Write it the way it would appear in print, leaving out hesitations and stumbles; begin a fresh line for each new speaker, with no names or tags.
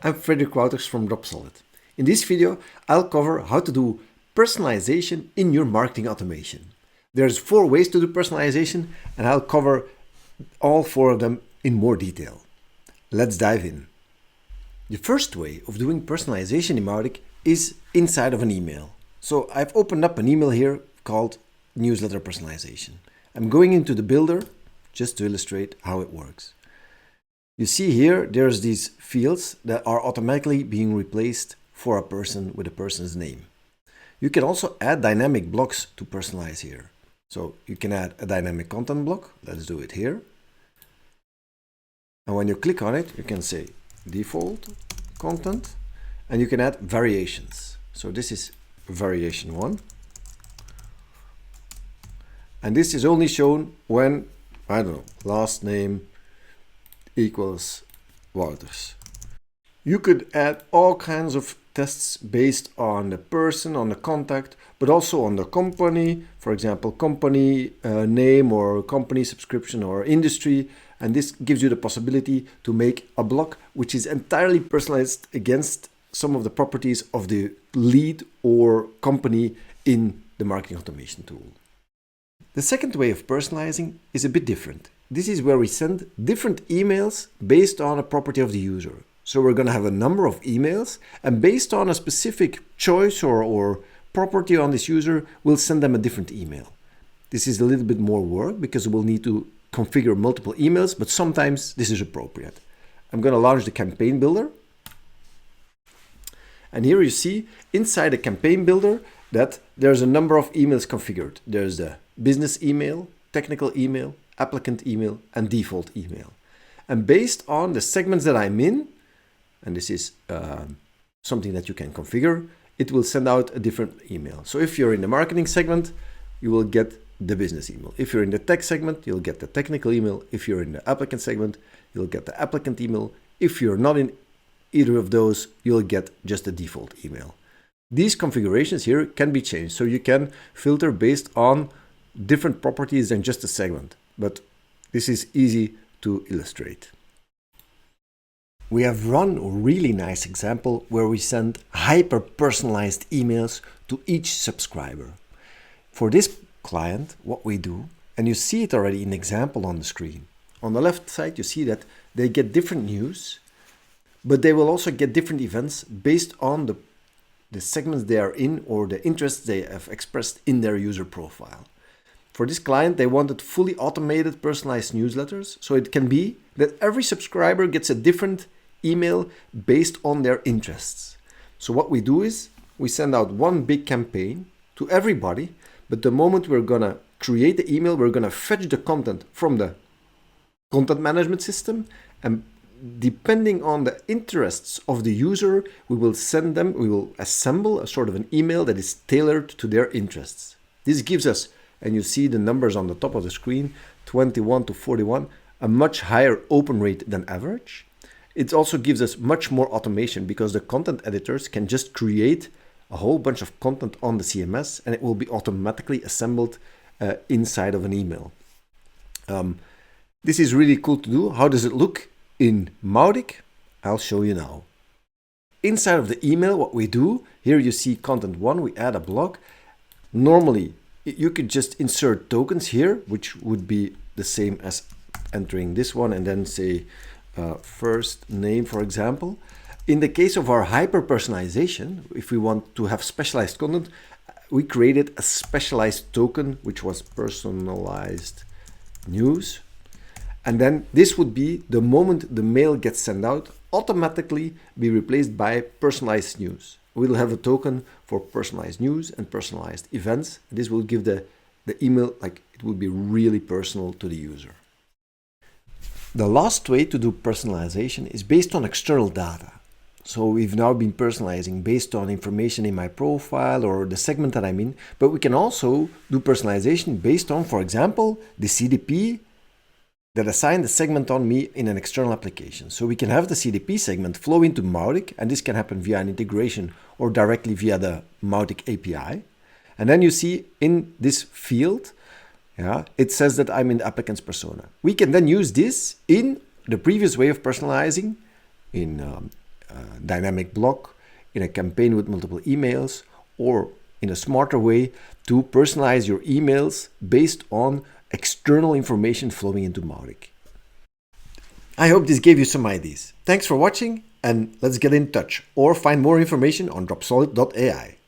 I'm Frederick Wouters from Dropsolid. In this video, I'll cover how to do personalization in your marketing automation. There's 4 ways to do personalization, and I'll cover all 4 of them in more detail. Let's dive in. The first way of doing personalization in Mautic is inside of an email. So I've opened up an email here called Newsletter Personalization. I'm going into the builder just to illustrate how it works. You see here, there's these fields that are automatically being replaced for a person with a person's name. You can also add dynamic blocks to personalize here. So you can add a dynamic content block. Let's do it here. And when you click on it, you can say default content, and you can add variations. So this is variation 1. And this is only shown when, I don't know, last name equals Wouters. You could add all kinds of tests based on the person, on the contact, but also on the company, for example, company name or company subscription or industry. And this gives you the possibility to make a block which is entirely personalized against some of the properties of the lead or company in the marketing automation tool. The second way of personalizing is a bit different. This is where we send different emails based on a property of the user. So we're going to have a number of emails, and based on a specific choice or property on this user, we'll send them a different email. This is a little bit more work because we'll need to configure multiple emails, but sometimes this is appropriate. I'm going to launch the campaign builder. And here you see inside the campaign builder that there's a number of emails configured. There's the business email, technical email, applicant email, and default email. And based on the segments that I'm in, and this is something that you can configure, it will send out a different email. So if you're in the marketing segment, you will get the business email. If you're in the tech segment, you'll get the technical email. If you're in the applicant segment, you'll get the applicant email. If you're not in either of those, you'll get just the default email. These configurations here can be changed. So you can filter based on different properties than just a segment. But this is easy to illustrate. We have run a really nice example where we send hyper-personalized emails to each subscriber. For this client, what we do, and you see it already in the example on the screen. On the left side, you see that they get different news, but they will also get different events based on the segments they are in or the interests they have expressed in their user profile. For this client, they wanted fully automated personalized newsletters. So it can be that every subscriber gets a different email based on their interests. So what we do is we send out one big campaign to everybody, but the moment we're going to create the email, we're going to fetch the content from the content management system, and depending on the interests of the user, we will assemble a sort of an email that is tailored to their interests. This gives us, and you see the numbers on the top of the screen, 21 to 41, a much higher open rate than average. It also gives us much more automation because the content editors can just create a whole bunch of content on the CMS and it will be automatically assembled inside of an email. This is really cool to do. How does it look in Mautic? I'll show you now. Inside of the email, what we do, here you see content 1, we add a block. Normally, you could just insert tokens here, which would be the same as entering this one and then say first name, for example. In the case of our hyper-personalization, if we want to have specialized content, we created a specialized token, which was personalized news. And then this would be the moment the mail gets sent out, automatically be replaced by personalized news. We'll have a token for personalized news and personalized events. This will give the email, like it will be really personal to the user. The last way to do personalization is based on external data. So we've now been personalizing based on information in my profile or the segment that I'm in, but we can also do personalization based on, for example, the CDP that assign the segment on me in an external application. So we can have the CDP segment flow into Mautic, and this can happen via an integration or directly via the Mautic API. And then you see in this field, it says that I'm in the applicant's persona. We can then use this in the previous way of personalizing in dynamic block, in a campaign with multiple emails, or in a smarter way to personalize your emails based on external information flowing into Mautic. I hope this gave you some ideas. Thanks for watching, and let's get in touch or find more information on dropsolid.ai.